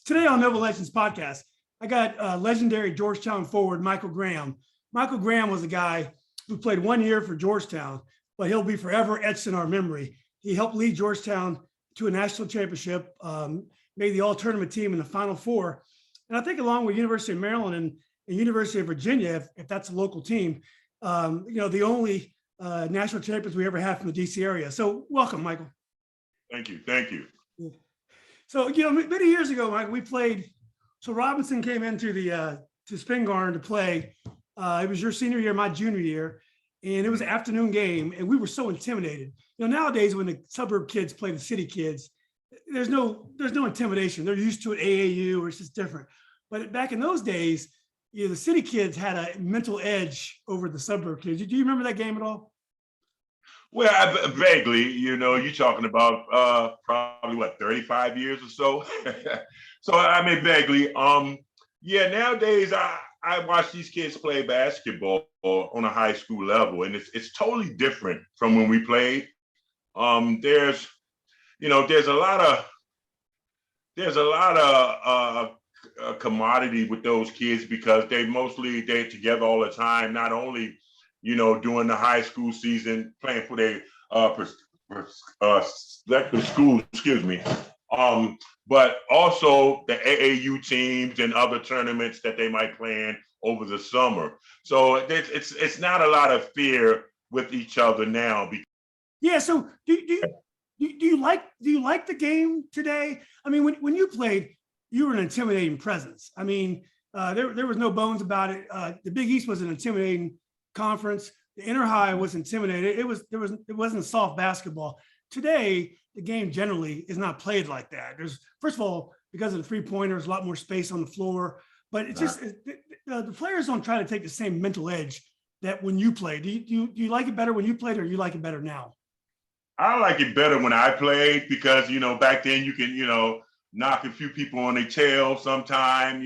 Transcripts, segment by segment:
Today on Noble Legends podcast, I got legendary Georgetown forward Michael Graham. Michael Graham was a guy who played 1 year for Georgetown, but he'll be forever etched in our memory. He helped lead Georgetown to a national championship, made the all-tournament team in the Final Four. And I think along with University of Maryland and University of Virginia, if that's a local team, the only national champions we ever had from the DC area. So welcome, Michael. Thank you. Thank you. So, many years ago, Michael, we played. So Robinson came into the to Spingarn to play. It was your senior year, my junior year, and it was an afternoon game, and we were so intimidated. Nowadays when the suburb kids play the city kids, there's no intimidation. They're used to it, AAU, or it's just different. But back in those days, the city kids had a mental edge over the suburb kids. Do you remember that game at all? Well, vaguely, you're talking about probably 35 years or so. So I mean, vaguely. Nowadays I watch these kids play basketball on a high school level, and it's totally different from when we played. There's a lot of commodity with those kids because they're together all the time, not only during the high school season, playing for their respective schools, but also the AAU teams and other tournaments that they might play in over the summer. So it's not a lot of fear with each other now. Yeah. So do you like the game today? I mean, when you played, you were an intimidating presence. I mean, there was no bones about it. The Big East was an intimidating conference. The Interhigh was intimidated. It wasn't soft basketball. Today, the game generally is not played like that. There's, first of all, because of the 3-pointers, a lot more space on the floor. But it's just the players don't try to take the same mental edge that when you played. Do you like it better when you played, or you like it better now? I like it better when I played because back then you can knock a few people on their tail sometime.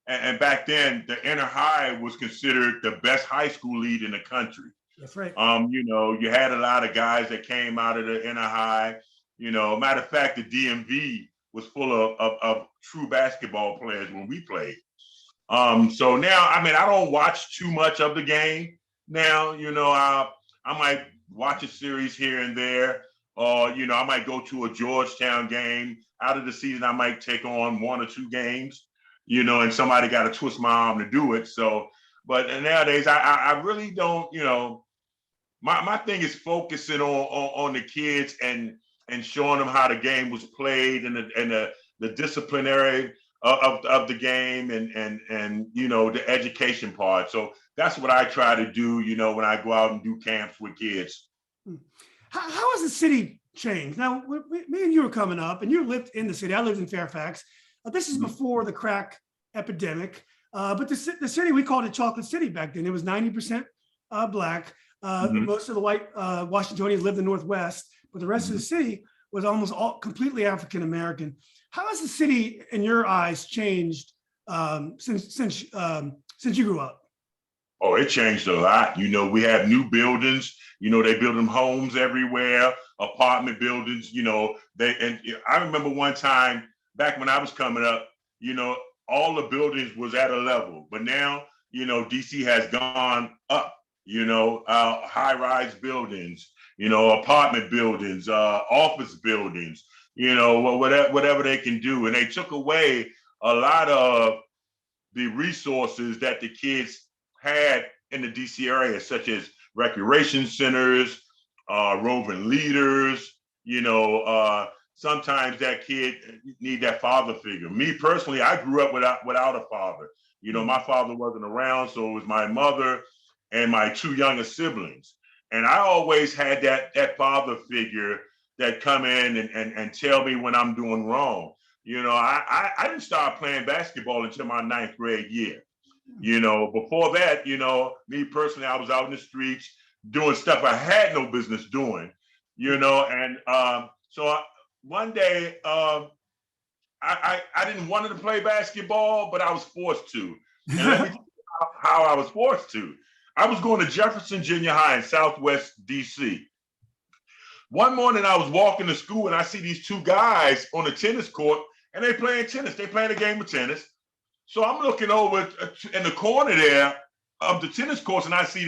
And back then, the Interhigh was considered the best high school league in the country. That's right. You had a lot of guys that came out of the Interhigh. Matter of fact, the DMV was full of true basketball players when we played. So now, I mean, I don't watch too much of the game now. I might watch a series here and there, or I might go to a Georgetown game. Out of the season, I might take on 1 or 2 games. And somebody got to twist my arm to do it. So, but nowadays I really don't, my thing is focusing on the kids and showing them how the game was played and the disciplinary of the game and the education part. So that's what I try to do, when I go out and do camps with kids. How has the city changed? Now, me and you were coming up, and you lived in the city. I lived in Fairfax. This is before the crack epidemic, but the city, we called it Chocolate City back then. It was 90% black. Most of the white Washingtonians lived in the Northwest, but the rest of the city was almost all completely African American. How has the city, in your eyes, changed since you grew up? Oh, it changed a lot. We have new buildings. They build them homes everywhere, apartment buildings. I remember one time back when I was coming up, all the buildings was at a level, but now, DC has gone up, high-rise buildings, apartment buildings, office buildings, whatever they can do. And they took away a lot of the resources that the kids had in the DC area, such as recreation centers, roving leaders, sometimes that kid need that father figure. Me personally, I grew up without a father. My father wasn't around, so it was my mother and my 2 younger siblings. And I always had that father figure that come in and tell me when I'm doing wrong. I didn't start playing basketball until my 9th grade year. Before that, me personally, I was out in the streets doing stuff I had no business doing, and so one day, I didn't want to play basketball, but I was forced to. And let me tell you how I was forced to. I was going to Jefferson Junior High in Southwest DC. One morning I was walking to school and I see these 2 guys on the tennis court and they playing tennis. They playing a game of tennis. So I'm looking over in the corner there of the tennis courts, and I see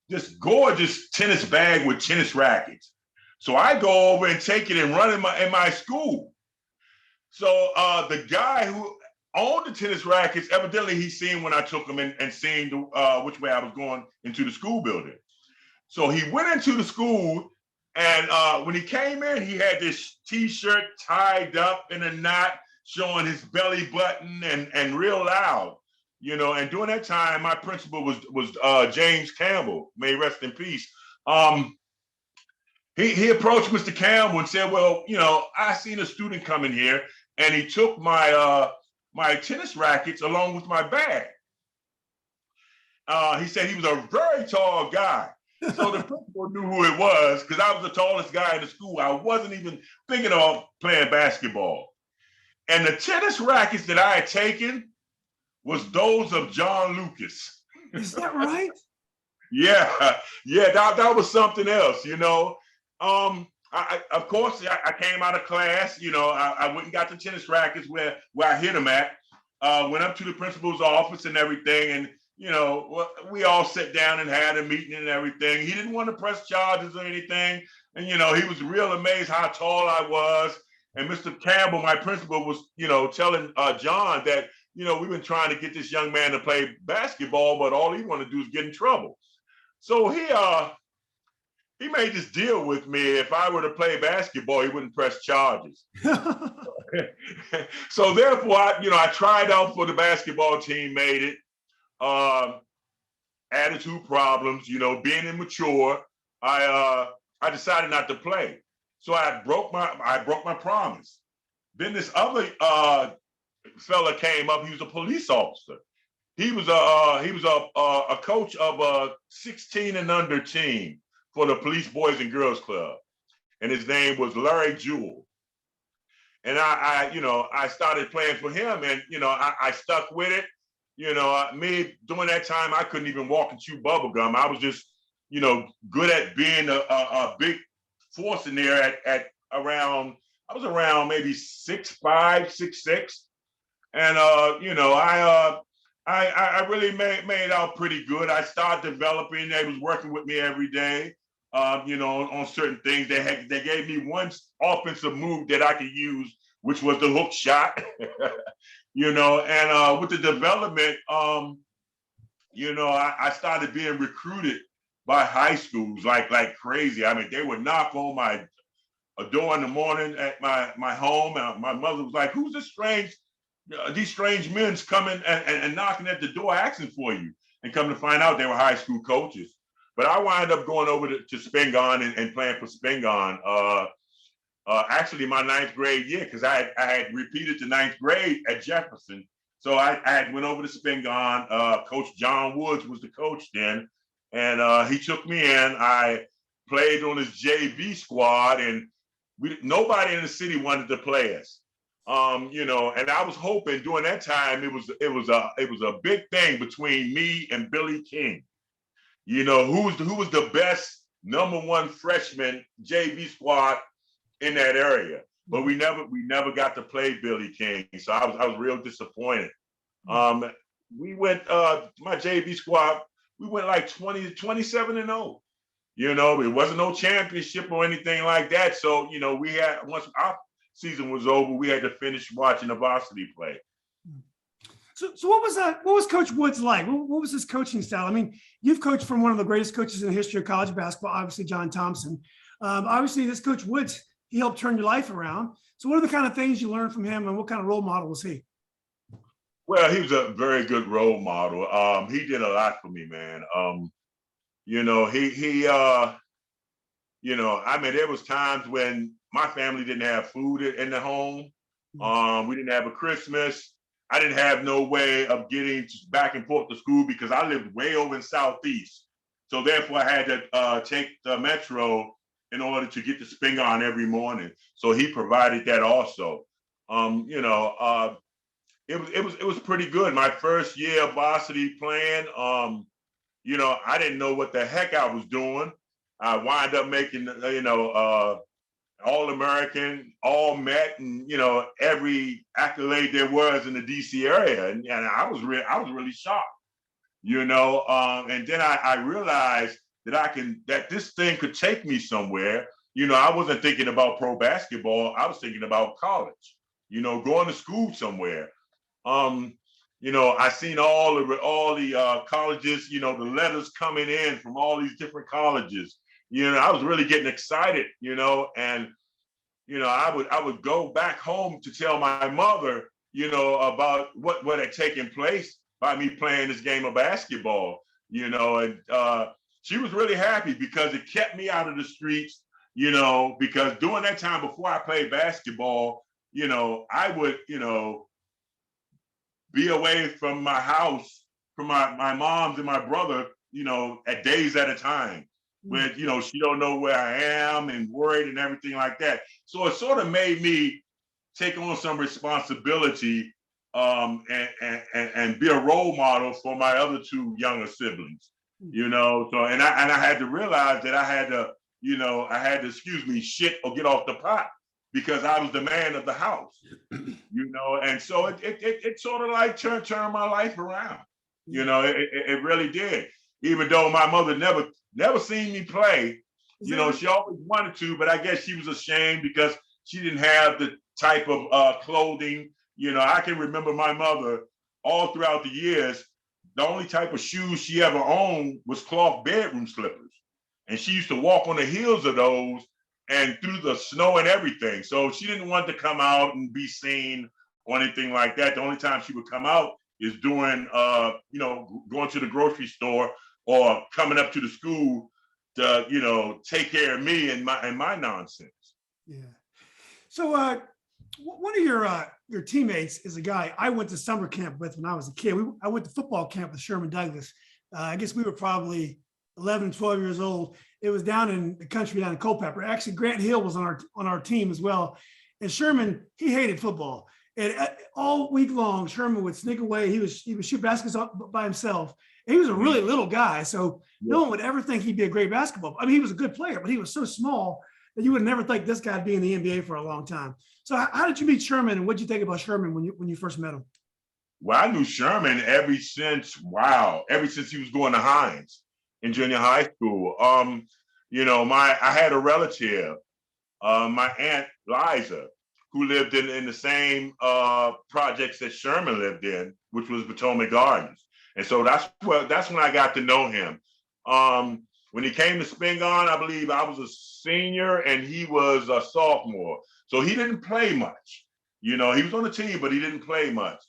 this gorgeous tennis bag with tennis rackets. So I go over and take it and run in my school. So the guy who owned the tennis rackets, evidently he seen when I took them and seen which way I was going into the school building. So he went into the school, and when he came in, he had this T-shirt tied up in a knot, showing his belly button and real loud, And during that time, my principal was James Campbell, may rest in peace. He approached Mr. Campbell and said, "Well, I seen a student coming here, and he took my tennis rackets along with my bag." He said he was a very tall guy. So the principal knew who it was because I was the tallest guy in the school. I wasn't even thinking of playing basketball. And the tennis rackets that I had taken was those of John Lucas. Is that right? Yeah, that was something else, Of course, I came out of class, I went and got the tennis rackets where I hit them at, went up to the principal's office and everything, and we all sat down and had a meeting and everything. He didn't want to press charges or anything. And, he was real amazed how tall I was. And Mr. Campbell, my principal, was, telling John that, we've been trying to get this young man to play basketball, but all he wanted to do is get in trouble. So he made this deal with me. If I were to play basketball, he wouldn't press charges. So therefore, I tried out for the basketball team, made it. Attitude problems, being immature. I decided not to play. So I broke my promise. Then this other fella came up. He was a police officer. He was a coach of a 16 and under team for the Police Boys and Girls Club, and his name was Larry Jewell. And I started playing for him, and I stuck with it. Me during that time, I couldn't even walk and chew bubble gum. I was just, good at being a big force in there at around, I was around maybe 6'5", 6'6". And, I really made out pretty good. I started developing. They was working with me every day, on certain things. They gave me one offensive move that I could use, which was the hook shot. And with the development, I started being recruited by high schools like crazy. I mean, they would knock on my door in the morning at my home, and my mother was like, "Who's these strange men coming and knocking at the door asking for you?" And come to find out, they were high school coaches. But I wound up going over to Spingarn and playing for Spingarn. Actually, my ninth grade year, because I had repeated the ninth grade at Jefferson. So I had went over to Spingarn. Coach John Woods was the coach then. And he took me in. I played on his JV squad, and nobody in the city wanted to play us. And I was hoping during that time it was a big thing between me and Billy King. Who was the best #1 freshman JV squad in that area, but we never got to play Billy King, so I was real disappointed. We went my JV squad, we went like 27-0. It wasn't no championship or anything like that. So we had, once our season was over, we had to finish watching the varsity play. So what was that? What was Coach Woods like? What was his coaching style? I mean, you've coached from one of the greatest coaches in the history of college basketball, obviously John Thompson. Obviously, this Coach Woods, he helped turn your life around. So what are the kind of things you learned from him, and what kind of role model was he? Well, he was a very good role model. He did a lot for me, man. I mean, there was times when my family didn't have food in the home. We didn't have a Christmas. I didn't have no way of getting back and forth to school because I lived way over in Southeast. So therefore, I had to take the metro in order to get to Spingarn every morning. So he provided that also. It was pretty good. My first year of varsity playing, I didn't know what the heck I was doing. I wound up making, All-American, all met, and every accolade there was in the DC area, and I was really shocked, and then I realized that this thing could take me somewhere. I wasn't thinking about pro basketball. I was thinking about college, going to school somewhere. I seen all the colleges, the letters coming in from all these different colleges. I was really getting excited, and I would go back home to tell my mother, about what had taken place by me playing this game of basketball, and she was really happy because it kept me out of the streets, because during that time before I played basketball, I would, be away from my house, from my mom's and my brother, at days at a time. When, she don't know where I am and worried and everything like that. So it sort of made me take on some responsibility and be a role model for my other two younger siblings, So, and I had to realize that I had to, excuse me, shit or get off the pot because I was the man of the house, and so it sort of like turned my life around. It really did. Even though my mother never seen me play, she always wanted to, but I guess she was ashamed because she didn't have the type of clothing. I can remember my mother all throughout the years, the only type of shoes she ever owned was cloth bedroom slippers. And she used to walk on the heels of those and through the snow and everything. So she didn't want to come out and be seen or anything like that. The only time she would come out is during, going to the grocery store or coming up to the school to, take care of me and my nonsense. Yeah. So one of your teammates is a guy I went to summer camp with when I was a kid. I went to football camp with Sherman Douglas. I guess we were probably 11, 12 years old. It was down in the country, down in Culpeper. Actually, Grant Hill was on our team as well. And Sherman, he hated football. And all week long, Sherman would sneak away. He would shoot baskets by himself. And he was a really little guy, so no one would ever think he'd be a great basketball. I mean, he was a good player, but he was so small that you would never think this guy'd be in the NBA for a long time. So how did you meet Sherman, and what did you think about Sherman when you first met him? Well, I knew Sherman ever since he was going to Hines in junior high school. I had a relative, my Aunt Liza, who lived in the same projects that Sherman lived in, which was Potomac Gardens. And so that's when I got to know him. When he came to Spingarn, I believe I was a senior and he was a sophomore. So he didn't play much. He was on the team, but he didn't play much.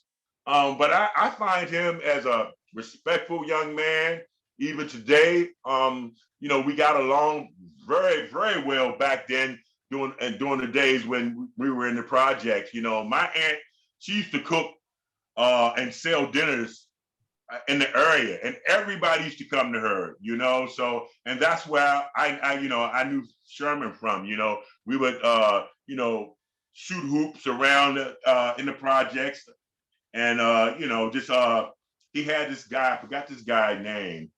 But I find him as a respectful young man. Even today, we got along very, very well back then during the days when we were in the projects. My aunt, she used to cook and sell dinners in the area, and everybody used to come to her, so, and that's where I knew Sherman from. We would shoot hoops around in the projects, and he had this guy, I forgot this guy's name,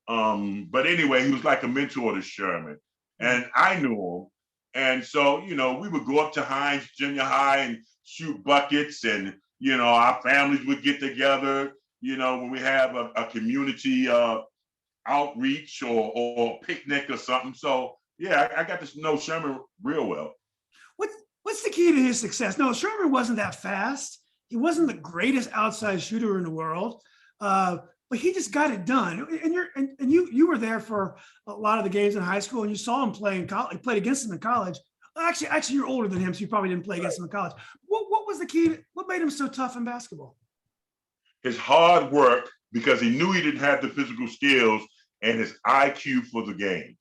but anyway, he was like a mentor to Sherman, and I knew him. And so, we would go up to Hines Junior High and shoot buckets, and our families would get together, when we have a community outreach or picnic or something. So yeah, I got to know Sherman real well. What's the key to his success? No, Sherman wasn't that fast. He wasn't the greatest outside shooter in the world, but he just got it done. And you were there for a lot of the games in high school, and you saw him play in college. Played against him in college. Actually, you're older than him, so you probably didn't play against him in college. What was the key? What made him so tough in basketball? His hard work, because he knew he didn't have the physical skills, and his IQ for the game.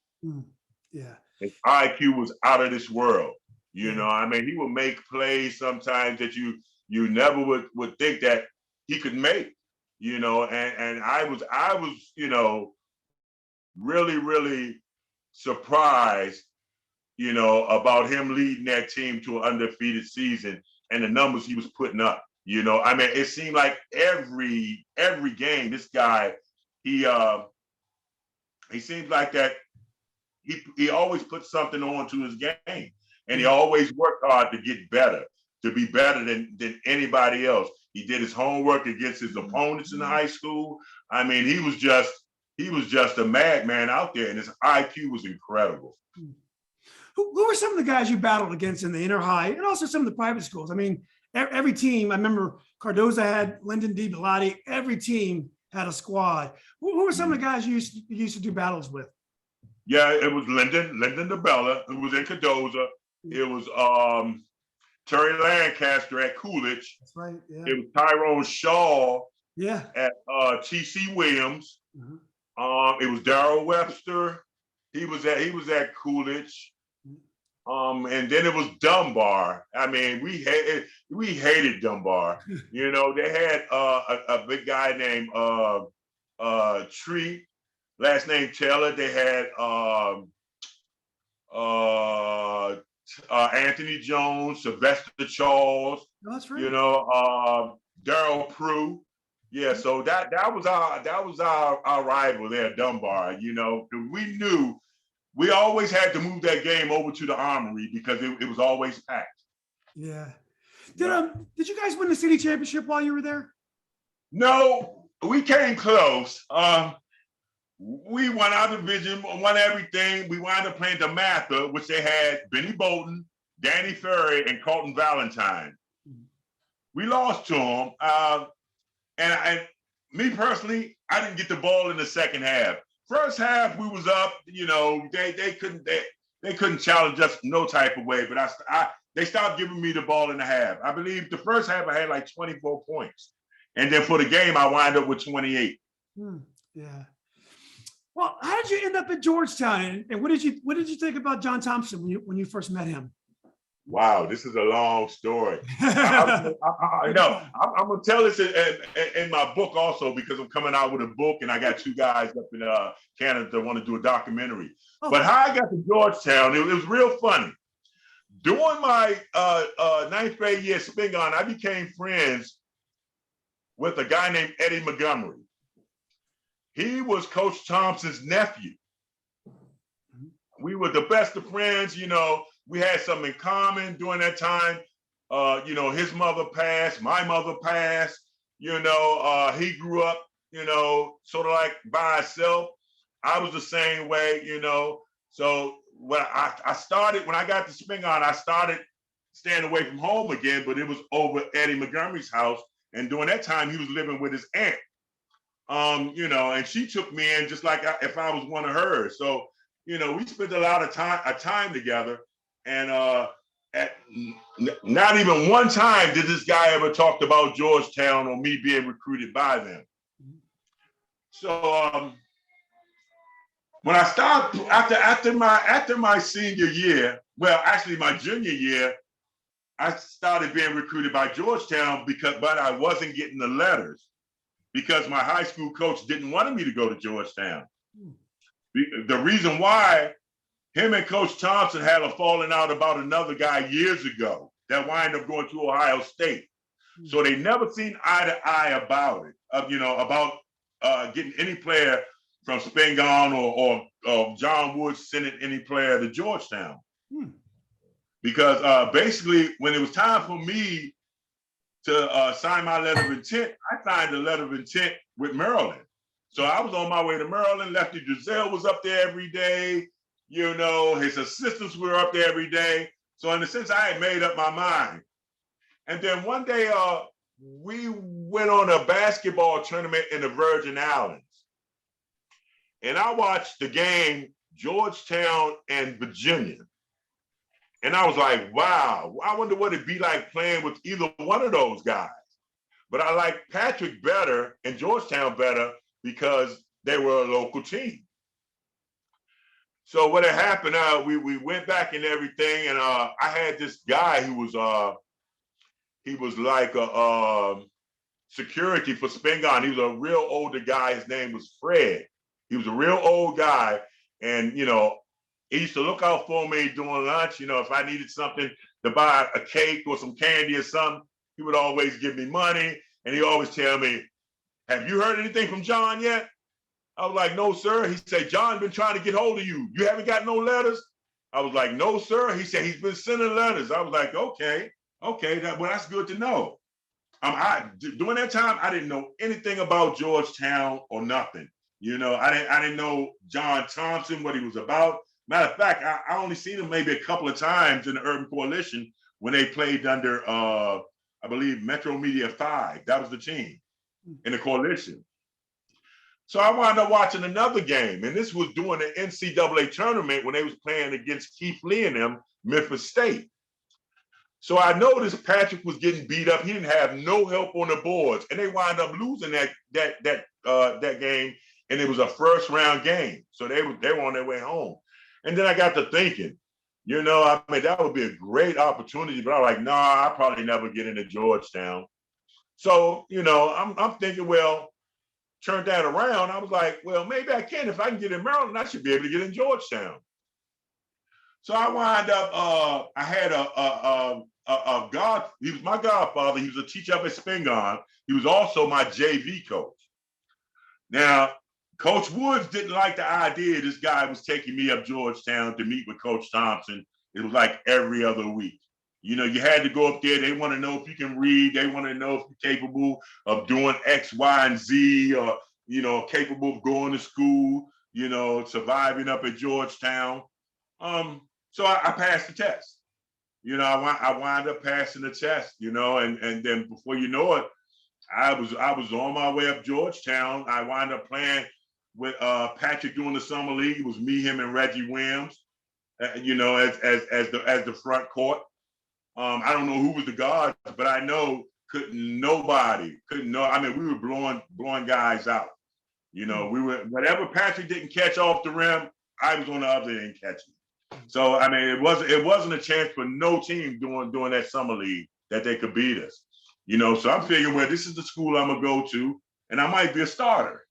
Yeah. His IQ was out of this world. He would make plays sometimes that you never would think that he could make, and I was, really, really surprised, about him leading that team to an undefeated season and the numbers he was putting up. It seemed like every game, this guy, he seems like that he always puts something on to his game. And he always worked hard to get better, to be better than anybody else. He did his homework against his opponents in high school. I mean, he was just a madman out there, and his IQ was incredible. Who were some of the guys you battled against in the Interhigh and also some of the private schools? I mean, every team, I remember Cardoza had Lyndon D. Bellotti. Every team had a squad. Who were some of the guys you used to do battles with? Yeah, it was Lyndon DeBella, who was in Cardoza. It was Terry Lancaster at Coolidge. That's right. Yeah. It was Tyrone Shaw. Yeah. At T.C. Williams. It was Darrell Webster. He was at Coolidge. And then it was Dunbar. I mean, we hated Dunbar. You know, they had a big guy named Tree, last name Taylor. They had Anthony Jones, Sylvester Charles. Oh, that's right. You know, Daryl Prue. Yeah, so that was our rival there, Dunbar. You know, we knew we always had to move that game over to the Armory because it was always packed. Yeah. Did you guys win the city championship while you were there? No, we came close. We won our division, won everything. We wound up playing DeMatha, which they had Benny Bolton, Danny Ferry, and Colton Valentine. We lost to them. And me personally, I didn't get the ball in the second half. First half, we was up. You know, they couldn't challenge us no type of way. But they stopped giving me the ball in the half. I believe the first half I had like 24 points, and then for the game I wind up with 28. Yeah. Well, how did you end up at Georgetown, and what did you think about John Thompson when you first met him? Wow, this is a long story. I'm gonna tell this in my book also because I'm coming out with a book and I got two guys up in Canada that want to do a documentary. Oh. But how I got to Georgetown, it was real funny. During my ninth grade year at Spingarn, I became friends with a guy named Eddie Montgomery. He was Coach Thompson's nephew. We were the best of friends, you know. We had something in common during that time. You know, his mother passed, my mother passed. You know, he grew up, you know, sort of like by himself. I was the same way, you know. So when I got to Spingarn, I started staying away from home again, but it was over Eddie Montgomery's house. And during that time, he was living with his aunt. You know, and she took me in just like if I was one of hers. So, you know, we spent a lot of time together. And not even one time did this guy ever talk about Georgetown or me being recruited by them. So when I started after my senior year, well, actually my junior year, I started being recruited by Georgetown but I wasn't getting the letters because my high school coach didn't want me to go to Georgetown. The reason why. Him and Coach Thompson had a falling out about another guy years ago that wound up going to Ohio State. So they never seen eye to eye about it, you know, about getting any player from Spingarn or John Woods sending any player to Georgetown. Because basically when it was time for me to sign my letter of intent, I signed a letter of intent with Maryland. So I was on my way to Maryland. Lefty Drizel was up there every day. You know, his assistants were up there every day. So in a sense, I had made up my mind. And then one day, we went on a basketball tournament in the Virgin Islands. And I watched the game, Georgetown and Virginia. And I was like, wow, I wonder what it'd be like playing with either one of those guys. But I like Patrick better and Georgetown better because they were a local team. So what had happened, we went back and everything, and I had this guy who was like a security for Spingarn. He was a real older guy. His name was Fred. He was a real old guy, and you know, he used to look out for me during lunch. You know, if I needed something to buy a cake or some candy or something, he would always give me money, and he always tell me, "Have you heard anything from John yet?" I was like, "No, sir." He said, "John been trying to get hold of you. You haven't got no letters?" I was like, no, sir. He said he's been sending letters. I was like, okay, that's good to know. During that time, I didn't know anything about Georgetown or nothing. I didn't know John Thompson, what he was about. Matter of fact, I only seen him maybe a couple of times in the Urban Coalition when they played under, I believe, Metro Media 5. That was the team in the Coalition. So I wound up watching another game, and this was during the NCAA tournament when they was playing against Keith Lee and them, Memphis State. So I noticed Patrick was getting beat up. He didn't have no help on the boards, and they wound up losing that game, and it was a first round game. So they were on their way home. And then I got to thinking, that would be a great opportunity, but I was like, nah, I'll probably never get into Georgetown. So, I'm thinking, well, turn that around. I was like, well, maybe I can. If I can get in Maryland, I should be able to get in Georgetown. So I wound up, I had he was my godfather. He was a teacher up at Spingarn. He was also my JV coach. Now, Coach Woods didn't like the idea this guy was taking me up Georgetown to meet with Coach Thompson. It was like every other week. You had to go up there. They want to know if you can read. They want to know if you're capable of doing X, Y, and Z, or, capable of going to school, surviving up at Georgetown. So I passed the test. I wound up passing the test, and then before you know it, I was on my way up Georgetown. I wound up playing with Patrick during the summer league. It was me, him, and Reggie Williams, as the front court. I don't know who was the guard, but I know nobody. I mean, we were blowing guys out. We were, whatever Patrick didn't catch off the rim, I was on the other end catching. So I mean, it wasn't a chance for no team during that summer league that they could beat us. So I'm figuring, well, this is the school I'm gonna go to, and I might be a starter.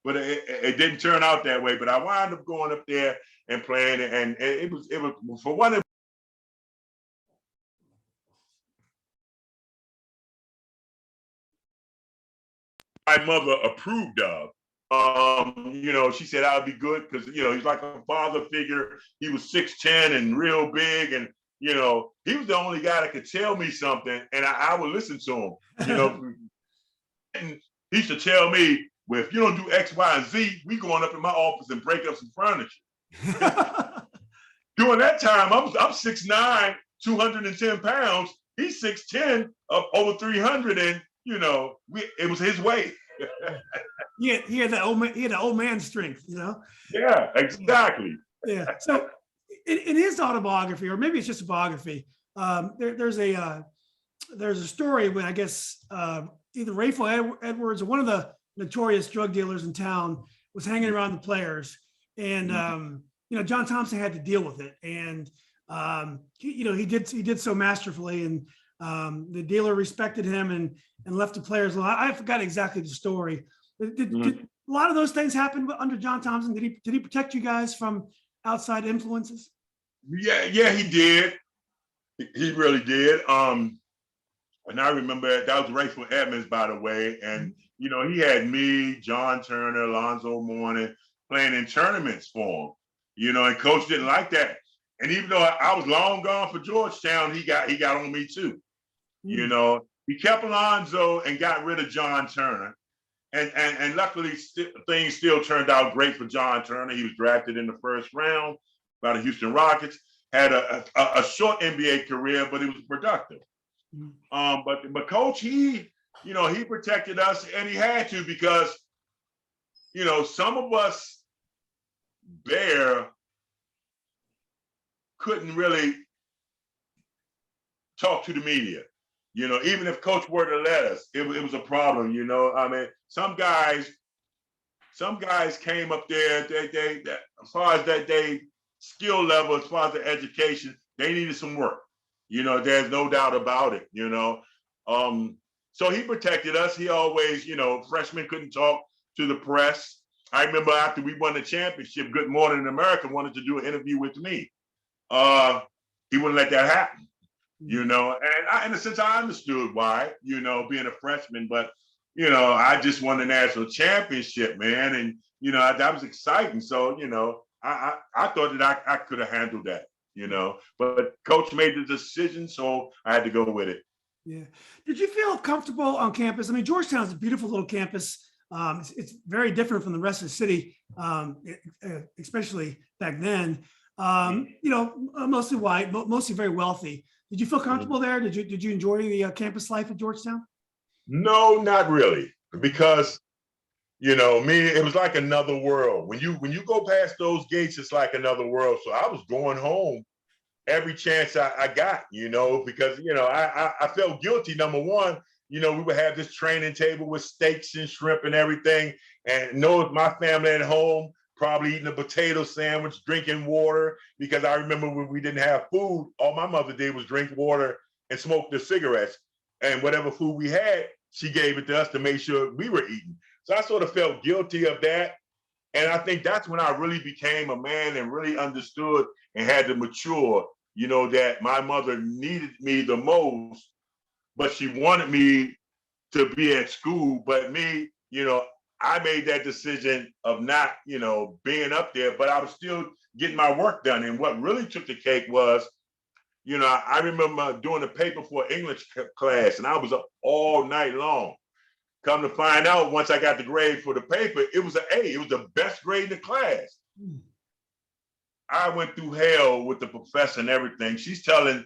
But it didn't turn out that way. But I wound up going up there and playing, and it was for one. My mother approved of. She said I would be good because he's like a father figure. He was 6'10" and real big, and he was the only guy that could tell me something, and I would listen to him. And he used to tell me, well, if you don't do X, Y, and Z, we going up in my office and break up some furniture. During that time, I'm 6'9", 210 pounds. He's 6'10", up over 300, and it was his way. He had that old man strength, Yeah, exactly. Yeah. So in his autobiography, or maybe it's just a biography, there's a story when I guess either Rayful Edwards or one of the notorious drug dealers in town was hanging around the players, and John Thompson had to deal with it, and he did so masterfully, and the dealer respected him and left the players alone. I forgot exactly the story. Did a lot of those things happen under John Thompson? Did he protect you guys from outside influences? Yeah, he did. He really did. And I remember that was Rayful Edmonds, by the way, and he had me, John Turner, Alonzo Mourning playing in tournaments for him. And Coach didn't like that. And even though I was long gone for Georgetown, he got on me too. He kept Alonzo and got rid of John Turner. And luckily, things still turned out great for John Turner. He was drafted in the first round by the Houston Rockets, had a short NBA career, but it was productive. But Coach, he protected us, and he had to, because, some of us there couldn't really talk to the media. Even if Coach were to let us, it was a problem. I mean, some guys came up there. They as far as they skill level, as far as the education, they needed some work. There's no doubt about it. So he protected us. He always, freshmen couldn't talk to the press. I remember after we won the championship, Good Morning America wanted to do an interview with me. He wouldn't let that happen. And in a sense, I understood why, being a freshman, but, I just won the national championship, man. And, that was exciting. So, I thought that I could have handled that. you know. But coach made the decision, so I had to go with it. Yeah. Did you feel comfortable on campus? I mean, Georgetown is a beautiful little campus. It's very different from the rest of the city, especially back then. Mostly white, mostly very wealthy. Did you feel comfortable there? Did you enjoy the campus life at Georgetown? No, not really, because me, it was like another world. When you go past those gates, it's like another world. So I was going home every chance I got, because I felt guilty. Number one, we would have this training table with steaks and shrimp and everything, and my family at home probably eating a potato sandwich, drinking water, because I remember when we didn't have food, all my mother did was drink water and smoke the cigarettes, and whatever food we had, she gave it to us to make sure we were eating. So I sort of felt guilty of that. And I think that's when I really became a man and really understood and had to mature, that my mother needed me the most, but she wanted me to be at school. But me, I made that decision of not, being up there, but I was still getting my work done. And what really took the cake was, I remember doing a paper for English class, and I was up all night long. Come to find out, once I got the grade for the paper, it was an A. It was the best grade in the class. I went through hell with the professor and everything. She's telling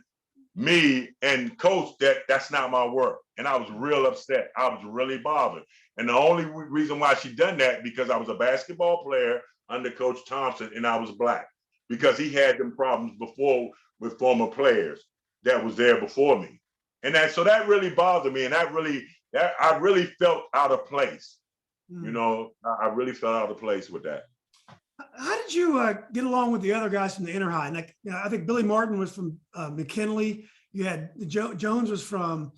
me and coach that that's not my work. And I was real upset. I was really bothered. And the only reason why she done that, because I was a basketball player under Coach Thompson and I was Black, because he had them problems before with former players that was there before me. And so that really bothered me. And I really felt out of place. I really felt out of place with that. How did you get along with the other guys from the Interhigh? Like, I think Billy Martin was from McKinley. You had Jones was from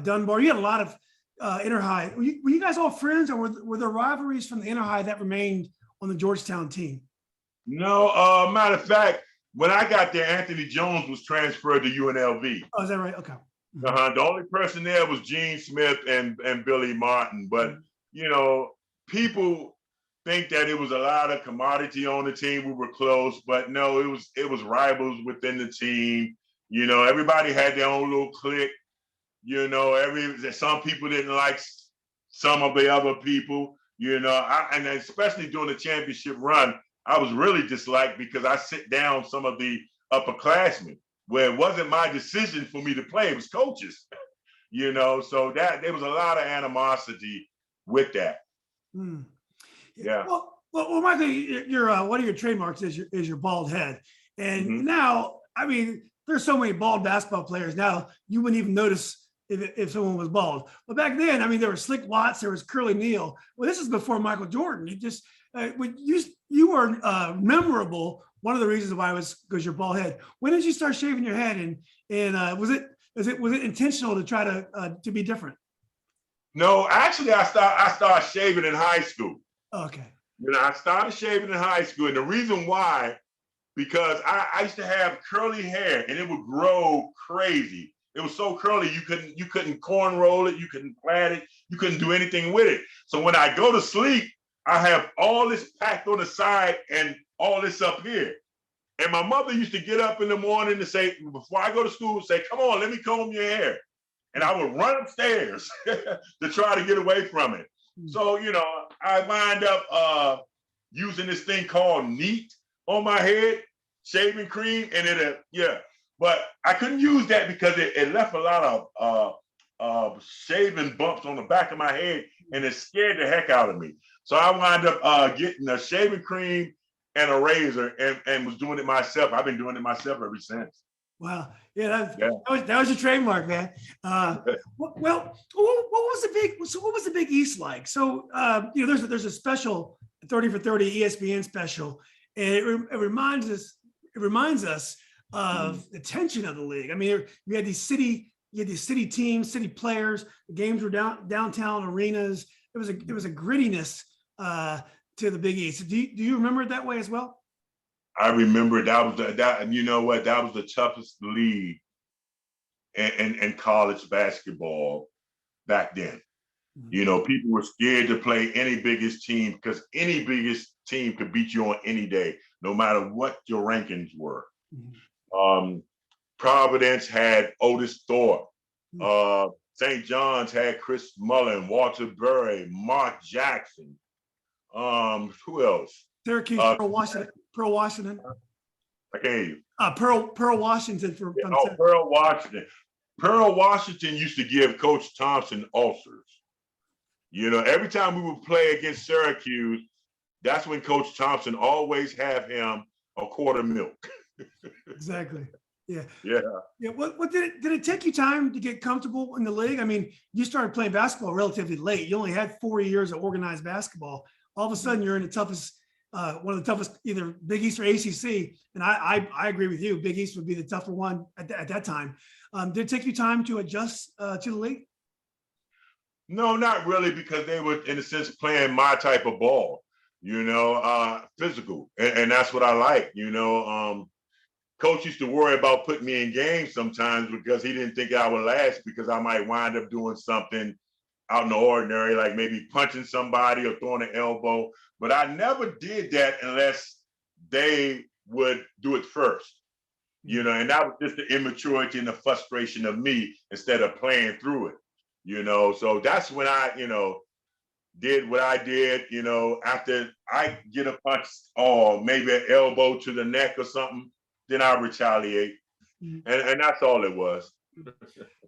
Dunbar. You had a lot of Interhigh. Were you guys all friends, or were there rivalries from the Interhigh that remained on the Georgetown team? No, matter of fact, when I got there, Anthony Jones was transferred to UNLV. Oh, is that right? Okay. The only person there was Gene Smith and Billy Martin. But, people think that it was a lot of commodity on the team. We were close, but no, it was rivals within the team. Everybody had their own little clique. Some people didn't like some of the other people, and especially during the championship run, I was really disliked because I sit down some of the upperclassmen where it wasn't my decision for me to play. It was coaches, so that there was a lot of animosity with that. Yeah. Well, Michael, one of your trademarks is your bald head. And now, I mean, there's so many bald basketball players now, you wouldn't even notice if someone was bald. But back then, I mean, there was Slick Watts, there was Curly Neal. Well, this is before Michael Jordan. You were memorable. One of the reasons why was because your bald head. When did you start shaving your head? And was it intentional to try to be different? No, actually, I started shaving in high school. Okay. I started shaving in high school, and the reason why, because I used to have curly hair, and it would grow crazy. It was so curly, you couldn't cornroll it, you couldn't plait it, you couldn't do anything with it. So when I go to sleep, I have all this packed on the side and all this up here. And my mother used to get up in the morning to say, before I go to school, say, "Come on, let me comb your hair." And I would run upstairs to try to get away from it. So, I wind up using this thing called Neat on my head, shaving cream, and but I couldn't use that because it left a lot of shaving bumps on the back of my head, and it scared the heck out of me. So I wound up getting a shaving cream and a razor and was doing it myself. I've been doing it myself ever since. Wow. Yeah, that was your trademark, man. Well, what was the Big East like? So, there's a special 30 for 30 ESPN special, and it reminds us of the tension of the league. I mean, you had these city teams, city players. The games were downtown arenas. It was a grittiness to the Big East. Do you remember it that way as well? I remember and you know what? That was the toughest league in college basketball back then. People were scared to play any biggest team because any biggest team could beat you on any day, no matter what your rankings were. Providence had Otis Thorpe. St. John's had Chris Mullen, Walter Burry, Mark Jackson. Who else? Syracuse, Pearl Washington. I can't hear you. Pearl Washington from Pearl Washington. Pearl Washington used to give Coach Thompson ulcers. You know, every time we would play against Syracuse, that's when Coach Thompson always have him a quart of milk. Exactly. Yeah. Yeah. Yeah. What did it take you time to get comfortable in the league? I mean, you started playing basketball relatively late. You only had 4 years of organized basketball. All of a sudden, you're in the toughest, one of the toughest, either Big East or ACC. And I agree with you. Big East would be the tougher one at that time. Did it take you time to adjust to the league? No, not really, because they were, in a sense, playing my type of ball, you know, physical. And that's what I like, you know. Coach used to worry about putting me in games sometimes because he didn't think I would last, because I might wind up doing something out in the ordinary, like maybe punching somebody or throwing an elbow. But I never did that unless they would do it first, you know, and that was just the immaturity and the frustration of me instead of playing through it, you know. So that's when I, you know, did what I did, you know. After I get a punch or maybe an elbow to the neck or something, then I retaliate. And that's all it was.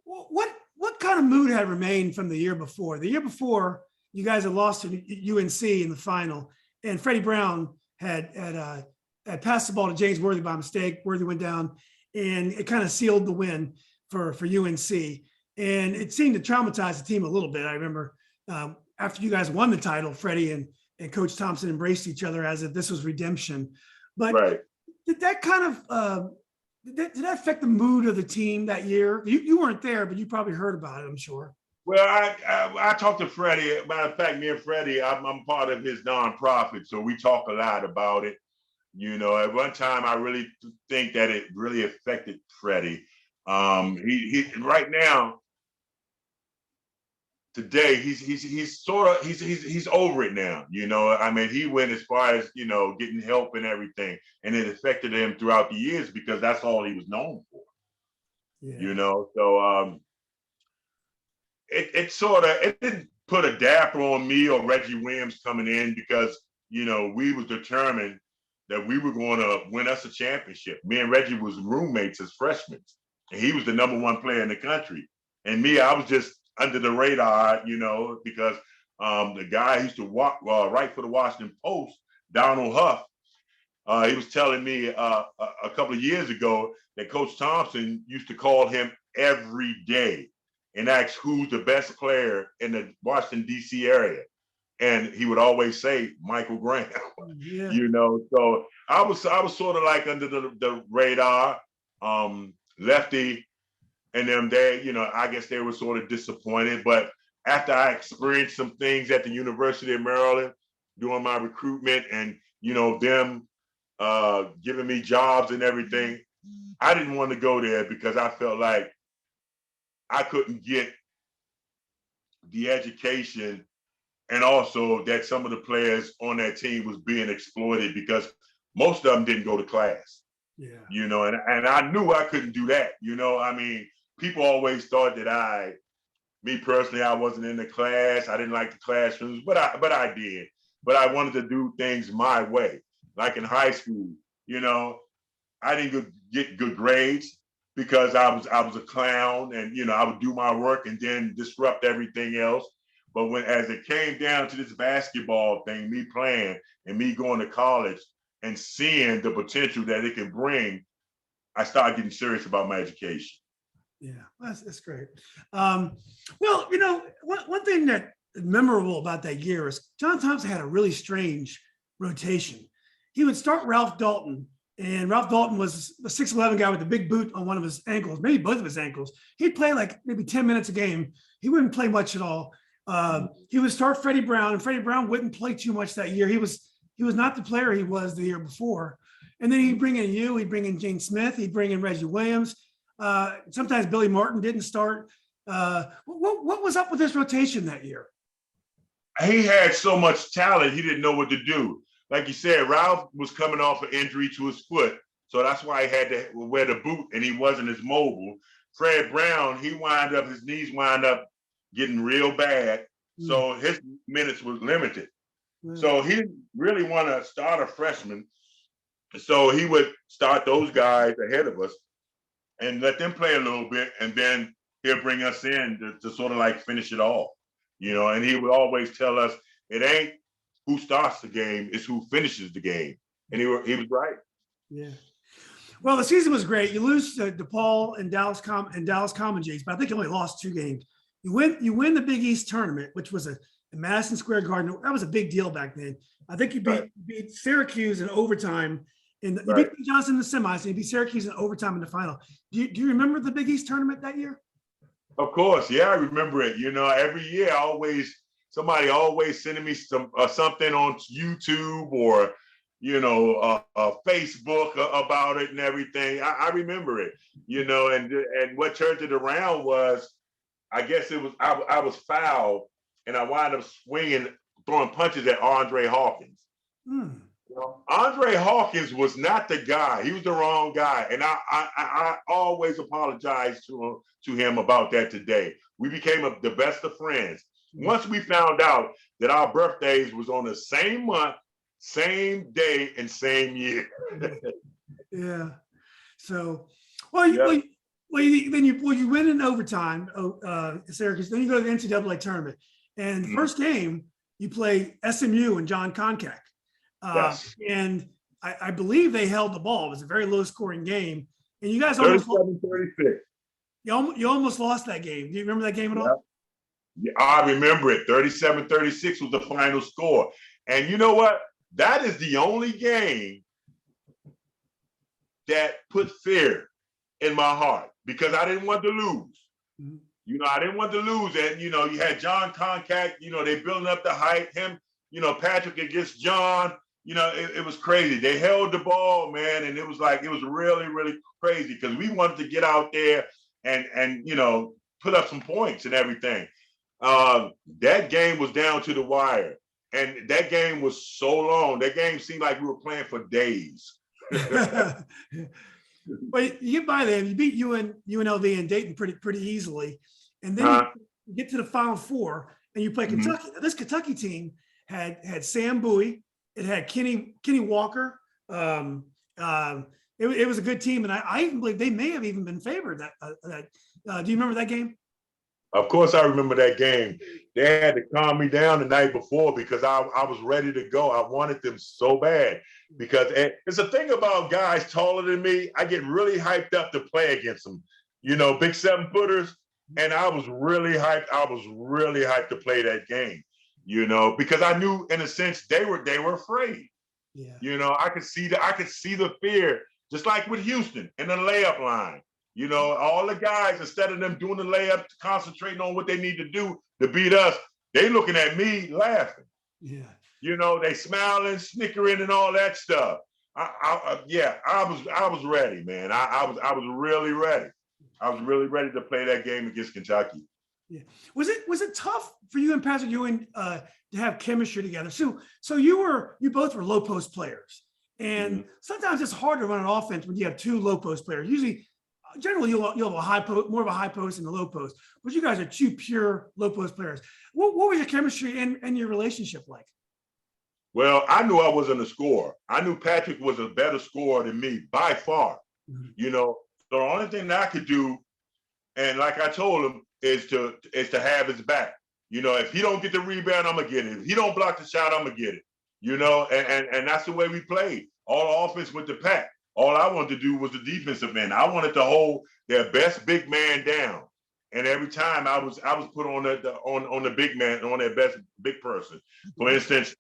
What kind of mood had remained from the year before? The year before, you guys had lost to UNC in the final, and Freddie Brown had passed the ball to James Worthy by mistake. Worthy went down, and it kind of sealed the win for UNC. And it seemed to traumatize the team a little bit. I remember after you guys won the title, Freddie and Coach Thompson embraced each other as if this was redemption. But right. Did that kind of did that affect the mood of the team that year? You weren't there, but you probably heard about it, I'm sure. Well, I talked to Freddie. Matter of fact, me and Freddie, I'm part of his nonprofit, so we talk a lot about it. You know, at one time, I really think that it really affected Freddie. He right now, today, he's over it now. You know, I mean, he went as far as, you know, getting help and everything, and it affected him throughout the years because that's all he was known for. Yeah. You know, so it didn't put a dapper on me or Reggie Williams coming in, because, you know, we was determined that we were going to win us a championship. Me and Reggie was roommates as freshmen, and he was the #1 player in the country. And me, I was just under the radar, you know, because the guy who used to write for the Washington Post, Donald Huff, he was telling me a couple of years ago that Coach Thompson used to call him every day and ask who's the best player in the Washington, D.C. area. And he would always say Michael Graham, yeah. You know. So I was sort of like under the radar. Lefty and them, they, you know, I guess they were sort of disappointed. But after I experienced some things at the University of Maryland doing my recruitment, and, you know, them giving me jobs and everything, I didn't want to go there because I felt like I couldn't get the education, and also that some of the players on that team was being exploited because most of them didn't go to class. Yeah. You know, and I knew I couldn't do that. You know, I mean, people always thought that me personally, I wasn't in the class. I didn't like the classrooms, but I did. But I wanted to do things my way. Like in high school, you know, I didn't get good grades because I was a clown, and, you know, I would do my work and then disrupt everything else. But as it came down to this basketball thing, me playing and me going to college and seeing the potential that it can bring, I started getting serious about my education. Yeah, that's great. Well, you know, one thing that is memorable about that year is John Thompson had a really strange rotation. He would start Ralph Dalton, and Ralph Dalton was a 6'11" guy with a big boot on one of his ankles, maybe both of his ankles. He'd play like maybe 10 minutes a game. He wouldn't play much at all. He would start Freddie Brown, and Freddie Brown wouldn't play too much that year. He was not the player he was the year before. And then he'd bring in he'd bring in Gene Smith, he'd bring in Reggie Williams. Sometimes Billy Martin didn't start. What was up with this rotation that year? He had so much talent, he didn't know what to do. Like you said, Ralph was coming off an injury to his foot, So that's why he had to wear the boot and he wasn't as mobile. Fred Brown, his knees wind up getting real bad. So his minutes was limited. So he didn't really want to start a freshman. So he would start those guys ahead of us and let them play a little bit. And then he'll bring us in to sort of like finish it off, and he would always tell us, it ain't who starts the game, it's who finishes the game. And he was right. Yeah. Well, the season was great. You lose to DePaul and Dallas Common Jays, but I think you only lost 2 games. You win the Big East tournament, which was a Madison Square Garden. That was a big deal back then. I think you beat Syracuse in overtime. You beat Johnson in the semis, and you beat Syracuse in overtime in the final. Do you remember the Big East tournament that year? Of course, yeah, I remember it. Every year, somebody always sending me something on YouTube or Facebook about it and everything. I remember it. And what turned it around was, I guess it was I was fouled and I wound up throwing punches at Andre Hawkins. Andre Hawkins was not the guy. He was the wrong guy. And I always apologize to him about that today. We became the best of friends. Once we found out that our birthdays was on the same month, same day, and same year. Yeah. So, you win in overtime, Syracuse. Then you go to the NCAA tournament. And the first game, you play SMU and John Koncak. Yes. And I believe they held the ball. It was a very low-scoring game. And you guys 37-36. You almost lost that game. Do you remember that game at all? Yeah, I remember it. 37-36 was the final score. And you know what? That is the only game that put fear in my heart because I didn't want to lose. I didn't want to lose. And, you had John Koncak, they building up the hype. Him, Patrick against John, it was crazy. They held the ball, man. And it was really, really crazy because we wanted to get out there and put up some points and everything. That game was down to the wire. And that game was so long. That game seemed like we were playing for days. But you get by there, you beat UNLV and Dayton pretty easily. And then you get to the Final Four and you play Kentucky. Now, this Kentucky team had Sam Bowie. It had Kenny Walker. It was a good team. And I even believe they may have even been favored. Do you remember that game? Of course, I remember that game. They had to calm me down the night before because I was ready to go. I wanted them so bad because it's a thing about guys taller than me. I get really hyped up to play against them, big 7-footers. And I was really hyped. I was really hyped to play that game, because I knew in a sense they were afraid. Yeah. I could see the fear, just like with Houston in the layup line. All the guys, instead of them doing the layup, concentrating on what they need to do to beat us, they looking at me laughing. Yeah. They smiling, snickering, and all that stuff. I was ready, man. I was really ready. I was really ready to play that game against Kentucky. Yeah. Was it tough for you and Patrick Ewing to have chemistry together? So you both were low post players, and sometimes it's hard to run an offense when you have 2 low post players. Generally, you'll have a high post, more of a high post and a low post, but you guys are 2 pure low post players. What was your chemistry and your relationship like? Well, I knew I wasn't a scorer. I knew Patrick was a better scorer than me by far. So the only thing that I could do, and like I told him, is to have his back. If he don't get the rebound, I'm gonna get it. If he don't block the shot, I'm gonna get it. And that's the way we played. All the offense went to Pat. All I wanted to do was the defensive end. I wanted to hold their best big man down. And every time I was put on the big man, on their best big person. For instance,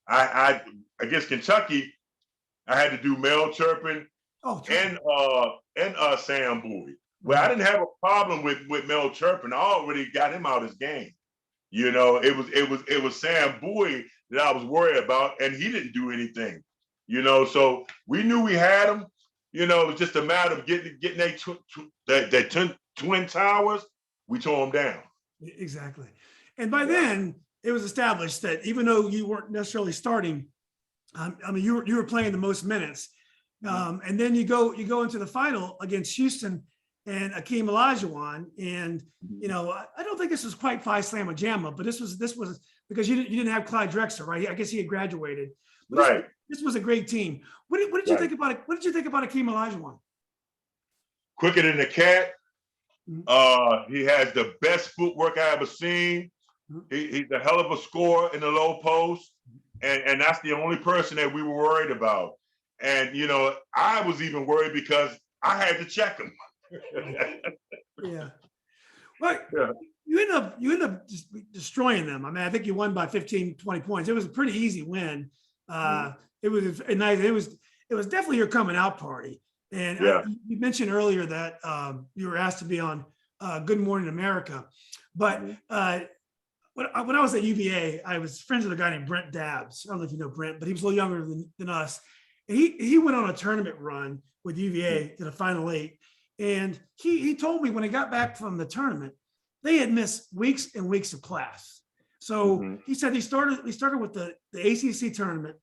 I against Kentucky, I had to do Mel Turpin and Sam Bowie. Well, I didn't have a problem with Mel Turpin. I already got him out of his game. It was Sam Bowie that I was worried about, and he didn't do anything. So we knew we had him. It was just a matter of getting that twin towers. We tore them down. Exactly. And by then, it was established that even though you weren't necessarily starting, you were playing the most minutes. And then you go into the final against Houston and Hakeem Olajuwon. And, I don't think this was quite Phi Slamma Jamma, but this was because you didn't have Clyde Drexler, right? I guess he had graduated. But Right. This was a great team. What did you think about it? What did you think about Hakeem Olajuwon? Quicker than the cat. Mm-hmm. He has the best footwork I ever seen. He's a hell of a scorer in the low post. And that's the only person that we were worried about. And, I was even worried because I had to check him. Yeah. Well, you end up just destroying them. I mean, I think you won by 15, 20 points. It was a pretty easy win. It was nice. It was definitely your coming out party. And you mentioned earlier that you were asked to be on Good Morning America. But when I was at UVA, I was friends with a guy named Brent Dabbs. I don't know if you know Brent, but he was a little younger than us. And he went on a tournament run with UVA to the Final Eight. And he told me when he got back from the tournament, they had missed weeks and weeks of class. So he said we started with the ACC tournament,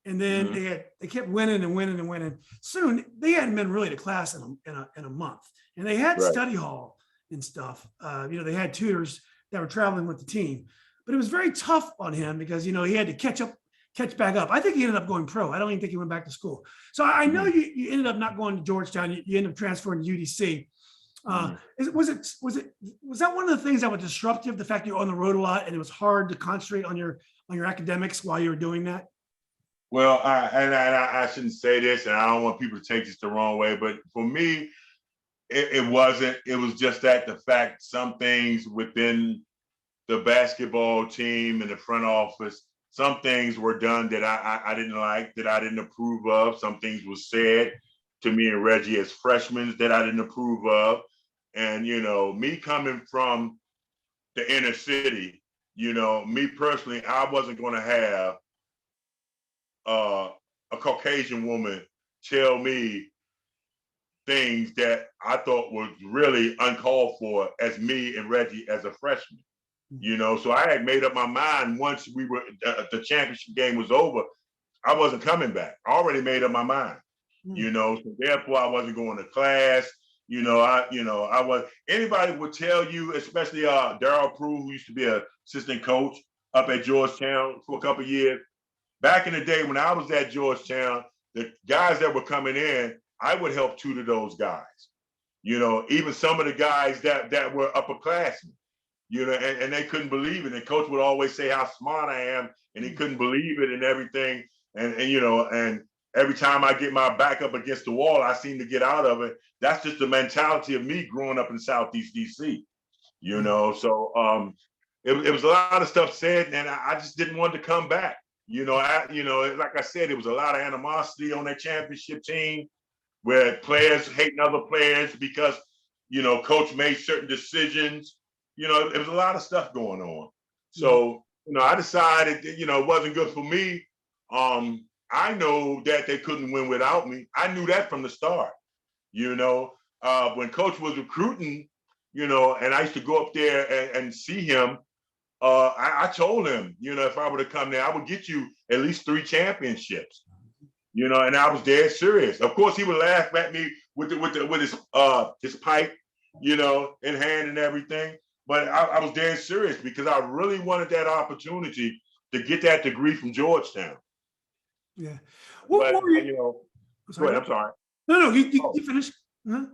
and then they kept winning and winning and winning. Soon they hadn't been really to class in a month, and they had study hall and stuff. They had tutors that were traveling with the team, but it was very tough on him because he had to catch back up. I think he ended up going pro. I don't even think he went back to school. So I know you ended up not going to Georgetown. You ended up transferring to UDC. Was that one of the things that was disruptive? The fact you're on the road a lot and it was hard to concentrate on your academics while you were doing that? Well, I shouldn't say this, and I don't want people to take this the wrong way, but for me, it wasn't. It was just that the fact some things within the basketball team and the front office, some things were done that I didn't like, that I didn't approve of. Some things were said to me and Reggie as freshmen that I didn't approve of. And, me coming from the inner city, me personally, I wasn't going to have a Caucasian woman tell me things that I thought was really uncalled for as me and Reggie as a freshman. So I had made up my mind once the championship game was over, I wasn't coming back. I already made up my mind, so therefore I wasn't going to class. I was, anybody would tell you, especially Darryl Prue, who used to be an assistant coach up at Georgetown for a couple of years. Back in the day when I was at Georgetown, the guys that were coming in, I would help tutor those guys. Even some of the guys that were upperclassmen. And they couldn't believe it. And coach would always say how smart I am, and he couldn't believe it and everything. And every time I get my back up against the wall, I seem to get out of it. That's just the mentality of me growing up in Southeast DC, So it was a lot of stuff said, and I just didn't want to come back. Like I said, it was a lot of animosity on that championship team where players hating other players because, coach made certain decisions. It was a lot of stuff going on. So, I decided, it wasn't good for me. I know that they couldn't win without me. I knew that from the start. When coach was recruiting, and I used to go up there and see him, I told him, if I were to come there, I would get you at least 3 championships, and I was dead serious. Of course, he would laugh at me with his pipe, in hand and everything. But I was dead serious because I really wanted that opportunity to get that degree from Georgetown. Yeah. Go ahead, I'm sorry. No, you finished. Huh?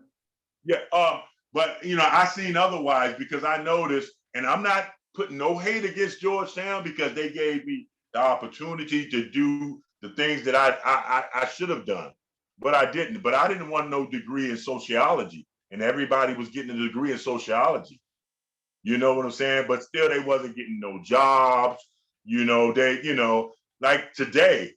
Yeah. But I seen otherwise because I noticed, and I'm not putting no hate against Georgetown because they gave me the opportunity to do the things that I should have done, but I didn't. But I didn't want no degree in sociology, and everybody was getting a degree in sociology. You know what I'm saying? But still, they wasn't getting no jobs. Like today,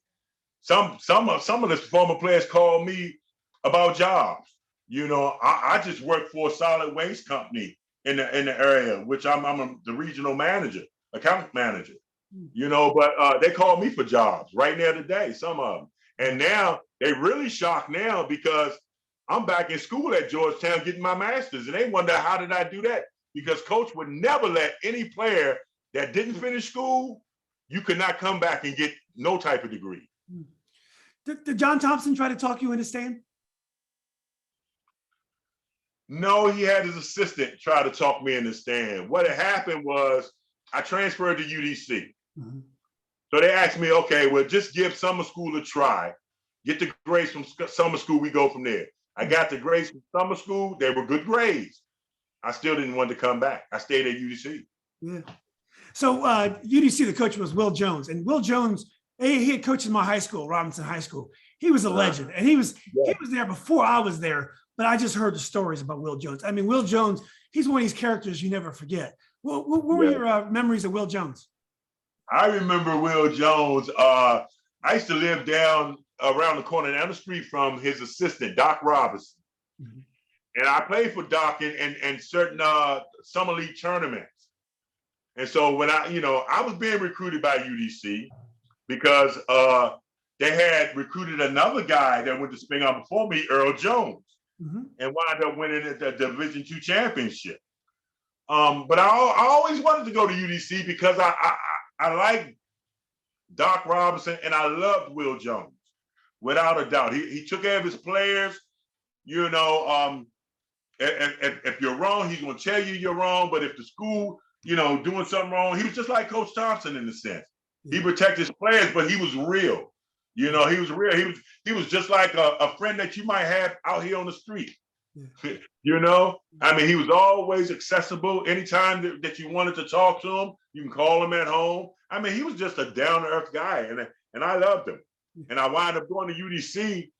some of the former players called me about jobs. I just work for a solid waste company in the area, which I'm the regional manager, account manager. But they called me for jobs right now today, some of them. And now they really shocked now because I'm back in school at Georgetown getting my master's, and they wonder how did I do that? Because coach would never let any player that didn't finish school, you could not come back and get no type of degree. Did John Thompson try to talk you into staying? No, he had his assistant try to talk me into staying. What had happened was I transferred to UDC. Mm-hmm. So they asked me, okay, well, just give summer school a try. Get the grades from summer school, we go from there. I got the grades from summer school. They were good grades. I still didn't want to come back. I stayed at UDC. Yeah. So UDC, the coach was Wil Jones. And Wil Jones, he had coached in my high school, Robinson High School. He was a legend. And he was there before I was there. But I just heard the stories about Wil Jones. I mean, Wil Jones, he's one of these characters you never forget. What were your memories of Wil Jones? I remember Wil Jones. I used to live down around the corner down the street from his assistant, Doc Robinson. Mm-hmm. And I played for Doc in certain summer league tournaments. And so when I was being recruited by UDC because they had recruited another guy that went to Spingarn before me, Wil Jones. Mm-hmm. And wound up winning the Division II championship. But I always wanted to go to UDC because I like Doc Robinson and I loved Wil Jones, without a doubt. He took care of his players. If you're wrong, he's going to tell you you're wrong. But if the school, doing something wrong, he was just like Coach Thompson in a sense. He protected his players, but he was real. He was real. He was just like a friend that you might have out here on the street. Yeah. I mean, he was always accessible. Anytime that you wanted to talk to him, you can call him at home. I mean, he was just a down-to-earth guy, and I loved him. And I wound up going to UDC,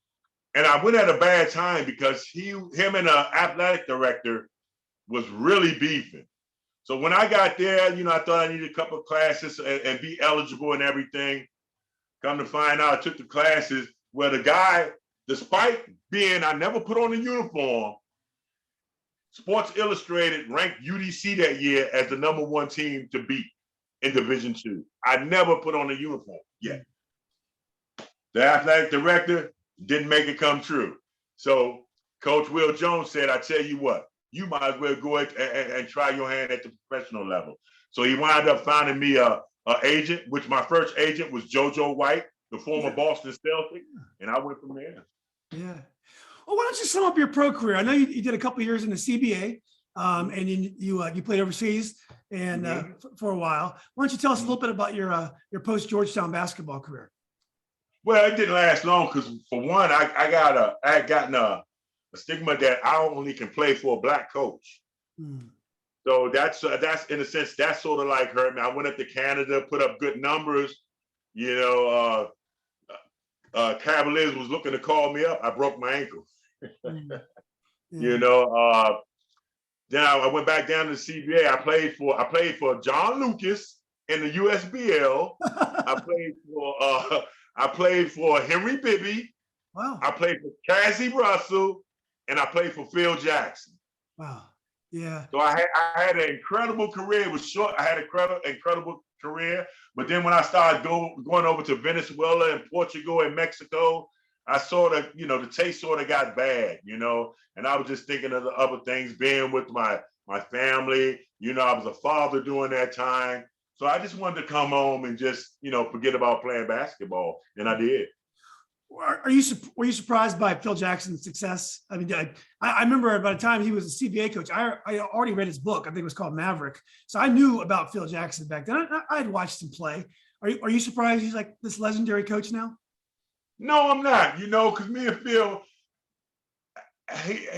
and I went at a bad time because him and the athletic director was really beefing. So when I got there, I thought I needed a couple of classes and be eligible and everything. Come to find out, I took the classes where the guy, despite being, I never put on a uniform, Sports Illustrated ranked UDC that year as the #1 team to beat in Division II. I never put on a uniform yet. The athletic director didn't make it come true. So Coach Wil Jones said, I tell you what, you might as well go and try your hand at the professional level. So he wound up finding me a agent, which my first agent was JoJo White, the former Boston Celtic, and I went from there. Yeah. Well, why don't you sum up your pro career? I know you did a couple of years in the CBA, and you played overseas and for a while. Why don't you tell us a little bit about your post Georgetown basketball career? Well, it didn't last long because, for one, I had gotten a stigma that I only can play for a black coach. So that's in a sense, that sort of like hurt me. I went up to Canada, put up good numbers. Cavaliers was looking to call me up. I broke my ankle. Then I went back down to the CBA. I played for John Lucas in the USBL. I played for Henry Bibby. Wow. I played for Cassie Russell, and I played for Phil Jackson. Wow. Yeah. So I had an incredible career. It was short. I had an incredible career. But then when I started going over to Venezuela and Portugal and Mexico, I sort of, the taste sort of got bad, and I was just thinking of the other things, being with my family. I was a father during that time. So I just wanted to come home and just, forget about playing basketball. And I did. Were you surprised by Phil Jackson's success? I mean, I remember by the time he was a CBA coach, I already read his book. I think it was called Maverick. So I knew about Phil Jackson back then. I had watched him play. Are you surprised he's like this legendary coach now? No, I'm not. Because me and Phil,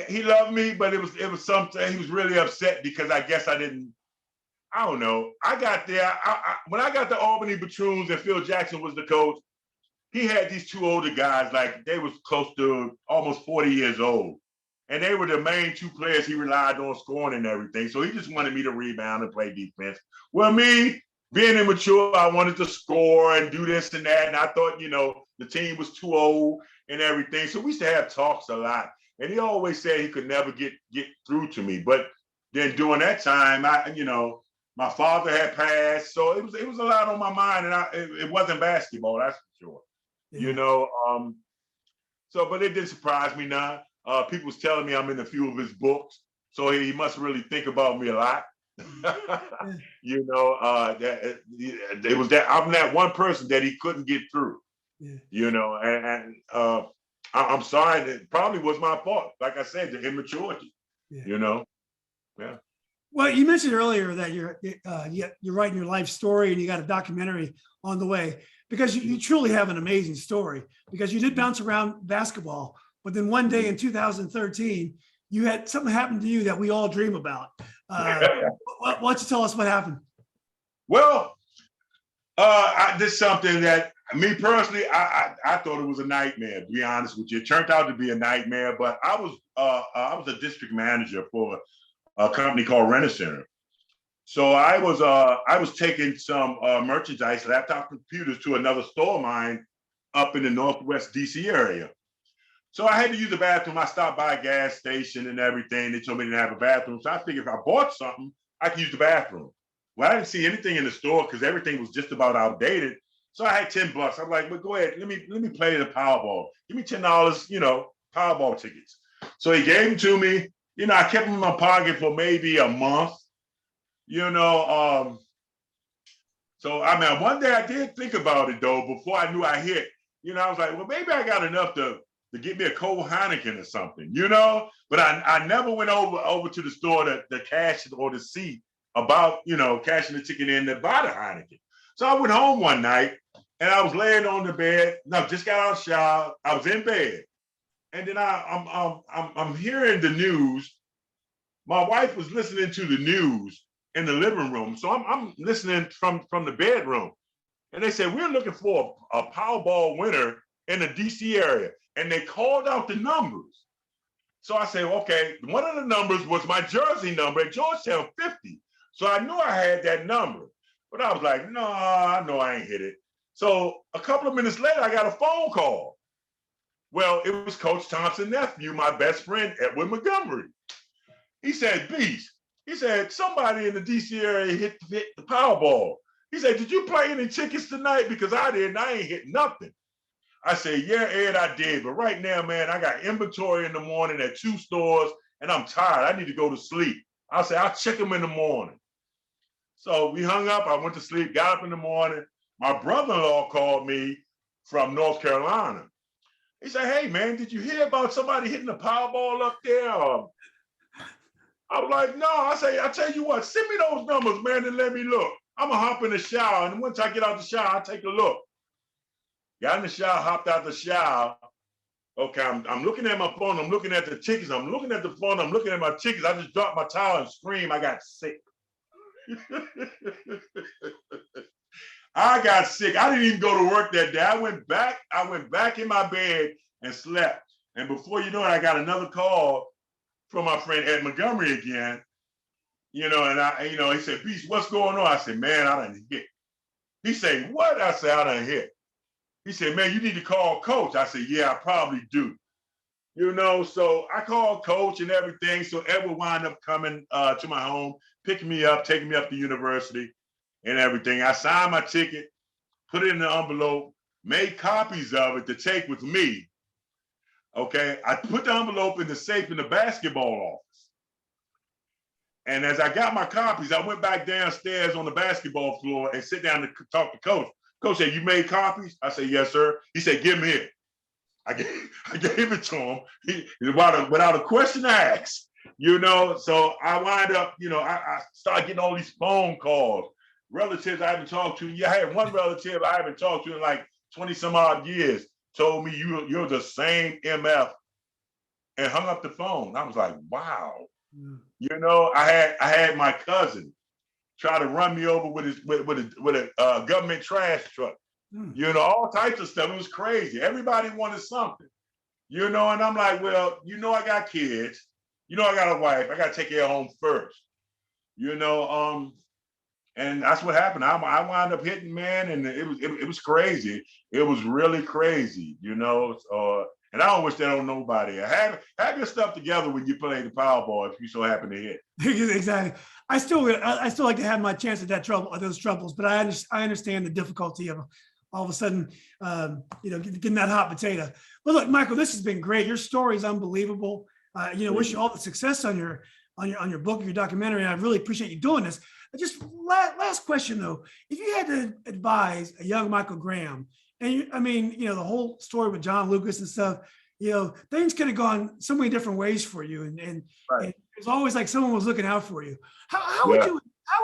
he loved me, but it was something. He was really upset because I guess I don't know. I got there. When I got to Albany Patroons and Phil Jackson was the coach, he had these two older guys, like they was close to almost 40 years old. And they were the main two players he relied on scoring and everything. So he just wanted me to rebound and play defense. Well, me, being immature, I wanted to score and do this and that. And I thought, the team was too old and everything. So we used to have talks a lot. And he always said he could never get through to me. But then during that time, my father had passed. So it was a lot on my mind. And it wasn't basketball, that's for sure. But it didn't surprise me none. People was telling me I'm in a few of his books, so he must really think about me a lot. It was that I'm that one person that he couldn't get through. you know, I'm sorry, that probably was my fault. Like I said, the immaturity, you know, yeah. Well, you mentioned earlier that you're writing your life story and you got a documentary on the way, because you truly have an amazing story, because you did bounce around basketball, but then one day in 2013, you had something happen to you that we all dream about. Why don't you tell us what happened? Well, I did something that me personally, I thought it was a nightmare, to be honest with you. It turned out to be a nightmare, but I was a district manager for a company called Rent-A-Center. So I was taking some merchandise, laptop computers, to another store of mine up in the Northwest DC area. So I had to use the bathroom. I stopped by a gas station and everything. They told me they didn't have a bathroom. So I figured if I bought something, I could use the bathroom. Well, I didn't see anything in the store because everything was just about outdated. So I had $10. I'm like, well, go ahead. Let me play the Powerball. Give me $10, Powerball tickets. So he gave them to me. I kept them in my pocket for maybe a month. So I mean, one day I did think about it though. Before I knew I hit, I was like, well, maybe I got enough to get me a cold Heineken or something, But I never went over to the store to cash or to see about, cashing the ticket in to buy the Heineken. So I went home one night and I was laying on the bed. No, just got out of the shower. I was in bed, and then I'm hearing the news. My wife was listening to the news in the living room, so I'm listening from the bedroom, and they said we're looking for a Powerball winner in the DC area, and they called out the numbers. So I said, okay, one of the numbers was my jersey number at Georgetown, 50. So I knew I had that number, but I was like, no, I know I ain't hit it. So a couple of minutes later, I got a phone call. Well, it was Coach Thompson's nephew, my best friend, Edwin Montgomery. He said, Beast, he said, somebody in the DC area hit the Powerball. He said, did you play any tickets tonight? Because I didn't, I ain't hit nothing. I said, yeah, Ed, I did. But right now, man, I got inventory in the morning at 2 stores and I'm tired. I need to go to sleep. I said, I'll check them in the morning. So we hung up. I went to sleep, got up in the morning. My brother-in-law called me from North Carolina. He said, hey, man, did you hear about somebody hitting the Powerball up there? I was like, no. I say, I tell you what, send me those numbers, man, and let me look. I'm going to hop in the shower. And once I get out the shower, I'll take a look. Got in the shower, hopped out the shower. Okay, I'm looking at my phone. I'm looking at the tickets. I'm looking at the phone. I'm looking at my tickets. I just dropped my towel and screamed. I got sick. I got sick. I didn't even go to work that day. I went back in my bed and slept. And before you know it, I got another call from my friend Ed Montgomery again. And he said, Beast, what's going on? I said, man, I done hit. He said, what? I said, I done hit. He said, man, you need to call Coach. I said, yeah, I probably do. So I called Coach and everything. So Ed would wind up coming to my home, picking me up, taking me up to university and everything. I signed my ticket, put it in the envelope, made copies of it to take with me. Okay, I put the envelope in the safe in the basketball office. And as I got my copies, I went back downstairs on the basketball floor and sit down to talk to Coach. Coach said, you made copies? I said, yes, sir. He said, give me it. I gave it to him without a question asked, So I wind up, I started getting all these phone calls, relatives I haven't talked to. Yeah, I had one relative I haven't talked to in like 20 some odd years, told me you're the same MF, and hung up the phone. I was like, wow. I had my cousin try to run me over with a government trash truck. All types of stuff. It was crazy. Everybody wanted something, and I'm like, well, I got kids, I got a wife, I got to take care of home first, and that's what happened. I wound up hitting, man, and it was crazy. It was really crazy, and I don't wish that on nobody. Have your stuff together when you play the Powerball if you so happen to hit. Exactly. I still like to have my chance at those troubles, but I understand the difficulty of all of a sudden, getting that hot potato. But look, Michael, this has been great. Your story is unbelievable. Wish you all the success on your book, your documentary. And I really appreciate you doing this. Just last question though, if you had to advise a young Michael Graham I mean, the whole story with John Lucas and stuff, things could have gone so many different ways for you. And Right. it was always like someone was looking out for you. How Yeah.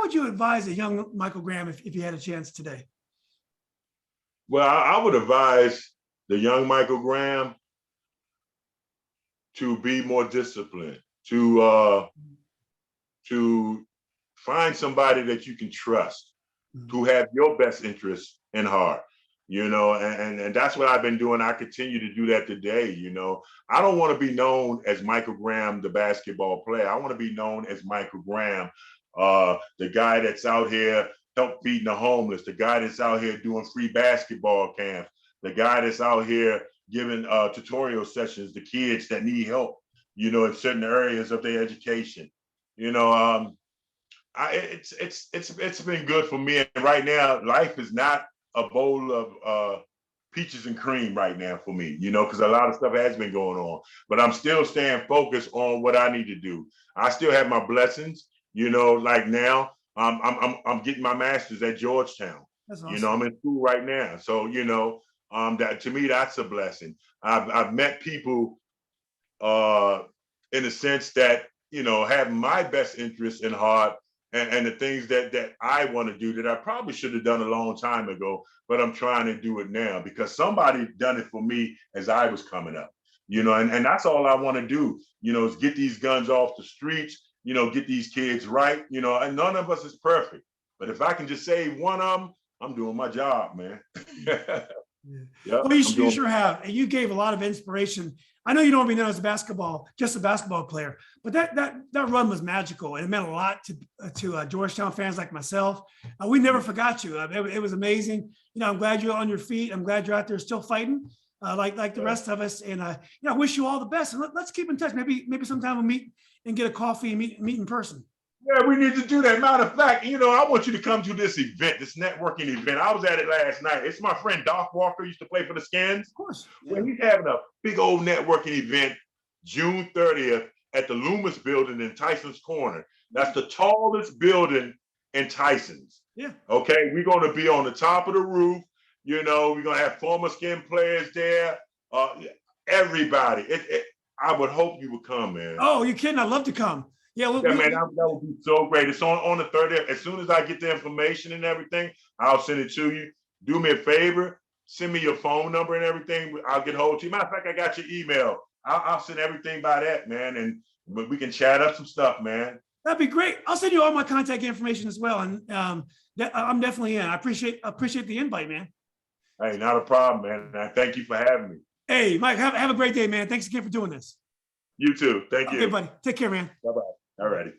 would you advise a young Michael Graham if you had a chance today? Well, I would advise the young Michael Graham to be more disciplined, to find somebody that you can trust, who have your best interests in heart, and that's what I've been doing. I continue to do that today. I don't want to be known as Michael Graham, the basketball player. I want to be known as Michael Graham, the guy that's out here help feeding the homeless, the guy that's out here doing free basketball camps, the guy that's out here giving tutorial sessions to kids that need help, in certain areas of their education. It's been good for me. And right now, life is not a bowl of peaches and cream right now for me, because a lot of stuff has been going on. But I'm still staying focused on what I need to do. I still have my blessings, like now. I'm getting my master's at Georgetown. That's awesome. I'm in school right now. So, that to me, that's a blessing. I've met people in the sense that, have my best interests in heart and the things that I want to do that I probably should have done a long time ago, but I'm trying to do it now because somebody done it for me as I was coming up, and that's all I want to do, is get these guns off the streets, get these kids right, and none of us is perfect. But if I can just save one of them, I'm doing my job, man. Yeah. Yep, Well, you sure have. And you gave a lot of inspiration. I know you don't want to be known as just a basketball player, but that run was magical. And it meant a lot to Georgetown fans like myself. We never forgot you. It was amazing. I'm glad you're on your feet. I'm glad you're out there still fighting like the rest of us. And I wish you all the best. And let's keep in touch. Maybe sometime we'll meet and get a coffee and meet in person. Yeah, we need to do that. Matter of fact, I want you to come to this event, this networking event. I was at it last night. It's my friend Doc Walker, used to play for the Skins. Of course. Yeah. Well, he's having a big old networking event June 30th at the Loomis building in Tyson's Corner. That's the tallest building in Tyson's. Yeah. Okay, we're going to be on the top of the roof. We're going to have former Skin players there. Everybody. I would hope you would come, man. Oh, you kidding? I'd love to come. Yeah, man, that would be so great. It's on the 30th. As soon as I get the information and everything, I'll send it to you. Do me a favor, send me your phone number and everything. I'll get hold of you. Matter of fact, I got your email. I'll send everything by that, man, and we can chat up some stuff, man. That'd be great. I'll send you all my contact information as well, and I'm definitely in. I appreciate the invite, man. Hey, not a problem, man. And thank you for having me. Hey, Mike, have a great day, man. Thanks again for doing this. You too. Thank you. Okay, buddy. Take care, man. Bye-bye. All righty.